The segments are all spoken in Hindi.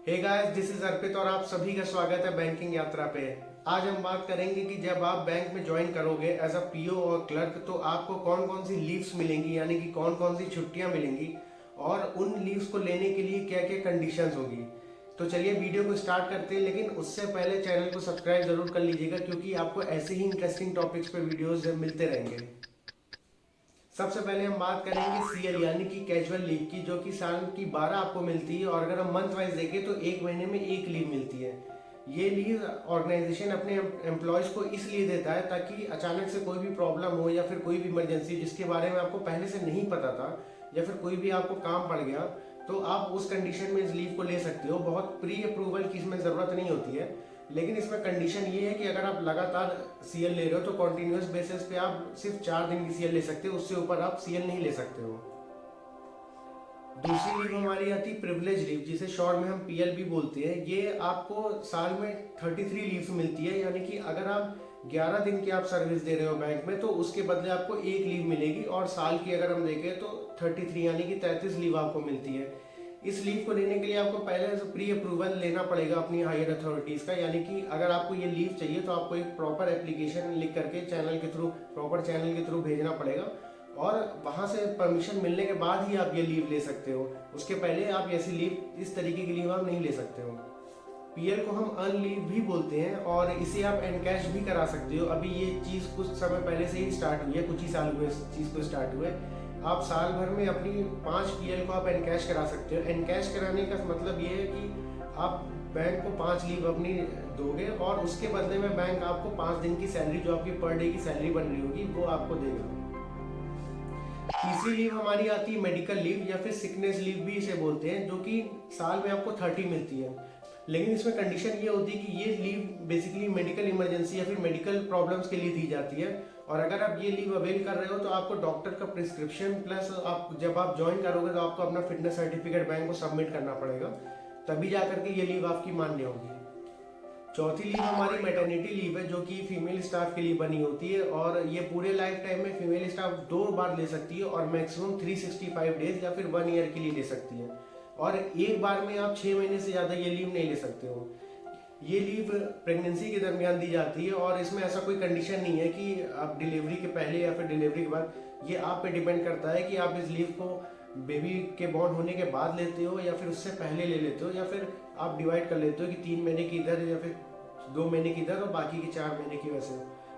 हे गाइस, दिस इज अर्पित और आप सभी का स्वागत है बैंकिंग यात्रा पे। आज हम बात करेंगे कि जब आप बैंक में ज्वाइन करोगे एज अ पीओ और क्लर्क तो आपको कौन कौन सी लीव्स मिलेंगी, यानी कि कौन कौन सी छुट्टियां मिलेंगी और उन लीव्स को लेने के लिए क्या क्या कंडीशंस होगी। तो चलिए वीडियो को स्टार्ट करते हैं, लेकिन उससे पहले चैनल को सब्सक्राइब जरूर कर लीजिएगा क्योंकि आपको ऐसे ही इंटरेस्टिंग टॉपिक्स पे वीडियोस मिलते रहेंगे। सबसे पहले हम बात करेंगे सीएल यानी कि कैजुअल लीव की, जो कि साल की 12 आपको मिलती है और अगर हम मंथ वाइज देखें तो एक महीने में एक लीव मिलती है। ये लीव ऑर्गेनाइजेशन अपने एम्प्लॉयज को इसलिए देता है ताकि अचानक से कोई भी प्रॉब्लम हो या फिर कोई भी इमरजेंसी जिसके बारे में आपको पहले से नहीं पता था या फिर कोई भी आपको काम पड़ गया तो आप उस कंडीशन में इस लीव को ले सकते हो। बहुत प्री अप्रूवल की इसमें ज़रूरत नहीं होती है, लेकिन इसमें कंडीशन ये है कि अगर आप लगातार सीएल ले रहे हो तो कॉन्टिन्यूस बेसिस पे आप सिर्फ 4 दिन की सीएल ले सकते हो, उससे ऊपर आप सीएल नहीं ले सकते हो। दूसरी लीव हमारी आती है प्रिविलेज लीव, जिसे शॉर्ट में हम पीएल भी बोलते हैं। ये आपको साल में 33 लीव्स मिलती है, यानी कि अगर आप 11 दिन की आप सर्विस दे रहे हो बैंक में तो उसके बदले आपको एक लीव मिलेगी, और साल की अगर हम देखें तो 33 यानी कि 33 लीव आपको मिलती है। इस लीव को लेने के लिए आपको पहले से प्री अप्रूवल लेना पड़ेगा अपनी हायर अथॉरिटीज़ का, यानी कि अगर आपको ये लीव चाहिए तो आपको एक प्रॉपर एप्लीकेशन लिख करके चैनल के थ्रू, प्रॉपर चैनल के थ्रू भेजना पड़ेगा और वहाँ से परमिशन मिलने के बाद ही आप ये लीव ले सकते हो। उसके पहले आप ऐसी लीव, इस तरीके की लीव आप नहीं ले सकते हो। पीएल को हम अर्न लीव भी बोलते हैं और इसे आप एनकैश भी करा सकते हो। अभी ये चीज़ कुछ समय पहले से ही स्टार्ट हुई है, कुछ ही साल हुए इस चीज़ को स्टार्ट हुए। आप साल भर में अपनी 5 पीएल को आप एनकैश करा सकते हो। एनकैश कराने का मतलब ये है कि आप बैंक को 5 लीव अपनी दोगे और उसके बदले में बैंक आपको 5 दिन की सैलरी, जो आपकी पर डे की सैलरी बन रही होगी, वो आपको देगा। तीसरी लीव हमारी आती है मेडिकल लीव या फिर सिकनेस लीव भी इसे बोलते हैं, जो कि साल में आपको 30 मिलती है। लेकिन इसमें कंडीशन ये होती है कि ये लीव बेसिकली मेडिकल इमरजेंसी या फिर मेडिकल प्रॉब्लम्स के लिए दी जाती है, और अगर आप ये लीव अवेल कर रहे हो तो आपको डॉक्टर का प्रिस्क्रिप्शन प्लस आप जब आप ज्वाइन करोगे तो आपको अपना फिटनेस सर्टिफिकेट बैंक को सबमिट करना पड़ेगा, तभी जा करके ये लीव आपकी मान्य होगी। चौथी लीव हमारी मैटरनिटी लीव है, जो कि फीमेल स्टाफ के लिए बनी होती है और ये पूरे लाइफ टाइम में फीमेल स्टाफ 2 बार ले सकती है और मैक्सिमम 365 डेज या फिर 1 ईयर के लिए ले सकती है, और एक बार में आप 6 महीने से ज़्यादा ये लीव नहीं ले सकते हो। ये लीव प्रेगनेंसी के दरमियान दी जाती है और इसमें ऐसा कोई कंडीशन नहीं है कि आप डिलीवरी के पहले या फिर डिलीवरी के बाद। ये आप पे डिपेंड करता है कि आप इस लीव को बेबी के बॉर्न होने के बाद लेते हो या फिर उससे पहले ले लेते हो, या फिर आप डिवाइड कर लेते हो कि 3 महीने की इधर या फिर 2 महीने की इधर और बाकी की 4 महीने की वैसे।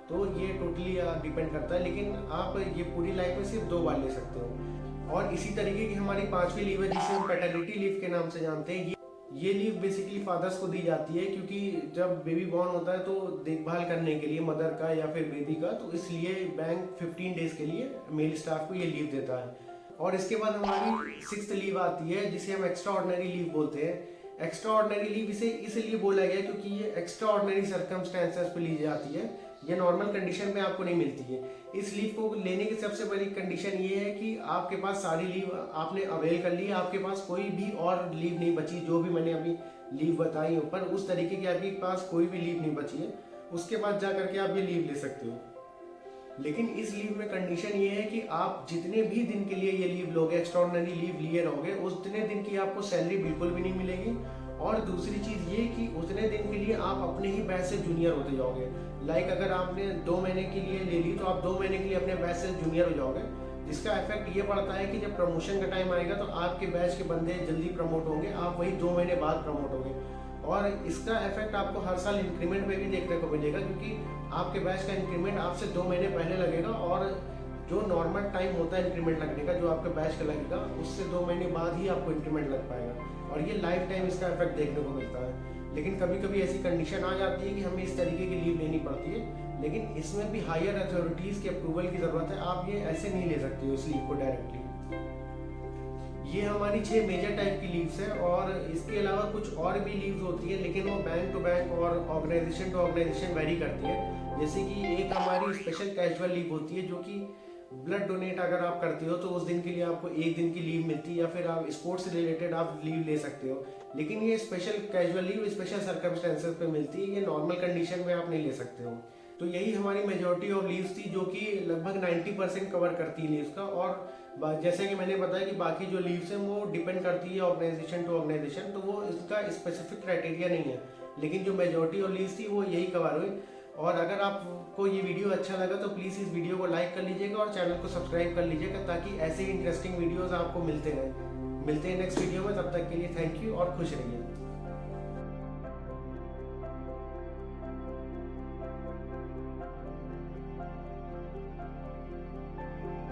तो ये टोटली डिपेंड करता है, लेकिन आप ये पूरी लाइफ में सिर्फ 2 बार ले सकते हो। और इसी तरीके की हमारी 5वीं लीव है जिसे हम पैटर्निटी लीव के नाम से जानते हैं। ये लीव बेसिकली फादर्स को दी जाती है, क्योंकि जब बेबी बॉर्न होता है तो देखभाल करने के लिए मदर का या फिर बेबी का, तो इसलिए बैंक 15 डेज के लिए मेल स्टाफ को ये लीव देता है। और इसके बाद हमारी 6th लीव आती है जिसे हम एक्स्ट्रा ऑर्डिनरी लीव बोलते हैं। एक्स्ट्रा ऑर्डिनरी लीव इसे इसलिए बोला गया क्योंकि ये एक्स्ट्रा ऑर्डिनरी सर्कमस्टेंसेस पे ली जाती है, ये नॉर्मल कंडीशन में आपको नहीं मिलती है। इस लीव को लेने की सबसे बड़ी कंडीशन ये है कि आपके पास सारी लीव आपने अवेल कर ली है, आपके पास कोई भी और लीव नहीं बची। जो भी मैंने अभी लीव बताई ऊपर, उस तरीके की आपके पास कोई भी लीव नहीं बची है, उसके बाद जा करके आप ये लीव ले सकते हो। लेकिन इस लीव में कंडीशन ये है कि आप जितने भी दिन के लिए ये लीव लोगे, एक्स्ट्राऑर्डिनरी लीव लिए रहोगे, उतने दिन की आपको सैलरी बिल्कुल भी नहीं मिलेगी। और दूसरी चीज ये कि उतने दिन के लिए आप अपने ही बैच से जूनियर होते जाओगे। लाइक अगर आपने 2 महीने के लिए ले ली तो आप 2 महीने के लिए अपने बैच से जूनियर हो जाओगे, जिसका इफेक्ट ये पड़ता है कि जब प्रमोशन का टाइम आएगा तो आपके बैच के बंदे जल्दी प्रमोट होंगे, आप वही 2 महीने बाद प्रमोट होंगे। और इसका इफेक्ट आपको हर साल इंक्रीमेंट में भी देखने को मिलेगा, क्योंकि आपके बैच का इंक्रीमेंट आपसे 2 महीने पहले लगेगा और जो नॉर्मल टाइम होता है इंक्रीमेंट लगने का, जो आपके बैच का लगेगा, उससे 2 महीने बाद ही आपको इंक्रीमेंट लग पाएगा, और ये लाइफ टाइम इसका इफेक्ट देखने को मिलता है। लेकिन कभी कभी ऐसी कंडीशन आ जाती है कि हमें इस तरीके की लीव लेनी पड़ती है, लेकिन इसमें भी हायर अथॉरिटीज़ के अप्रूवल की ज़रूरत है। आप ये ऐसे नहीं ले सकते हो इस लीव को डायरेक्टली। ये हमारी 6 मेजर टाइप की लीव्स है, और इसके अलावा कुछ और भी लीव्स होती है, लेकिन वो बैंक टू बैंक और ऑर्गेनाइजेशन टू ऑर्गेनाइजेशन वेरी करती है। जैसे कि एक हमारी स्पेशल कैजुअल लीव होती है, जो कि ब्लड डोनेट अगर आप करते हो तो उस दिन के लिए आपको 1 दिन की लीव मिलती है, या फिर आप स्पोर्ट्स से रिलेटेड आप लीव ले सकते हो। लेकिन ये special casual leave special circumstances पे मिलती है, ये नॉर्मल कंडीशन में आप नहीं ले सकते हो। तो यही हमारी मेजोरिटी ऑफ लीव्स थी, जो कि लगभग 90% कवर करती है लीव्स का। और जैसे कि मैंने बताया कि बाकी जो लीव्स हैं वो डिपेंड करती है ऑर्गेनाइजेशन टू ऑर्गेनाइजेशन, तो वो इसका स्पेसिफिक क्राइटेरिया नहीं है, लेकिन जो मेजोरिटी और लीव्स थी वो यही कवर हुई। और अगर आपको ये वीडियो अच्छा लगा तो प्लीज़ इस वीडियो को लाइक कर लीजिएगा और चैनल को सब्सक्राइब कर लीजिएगा, ताकि ऐसे ही इंटरेस्टिंग वीडियोज़ आपको मिलते रहें। मिलते हैं नेक्स्ट वीडियो में, तब तक के लिए थैंक यू और खुश रहिए।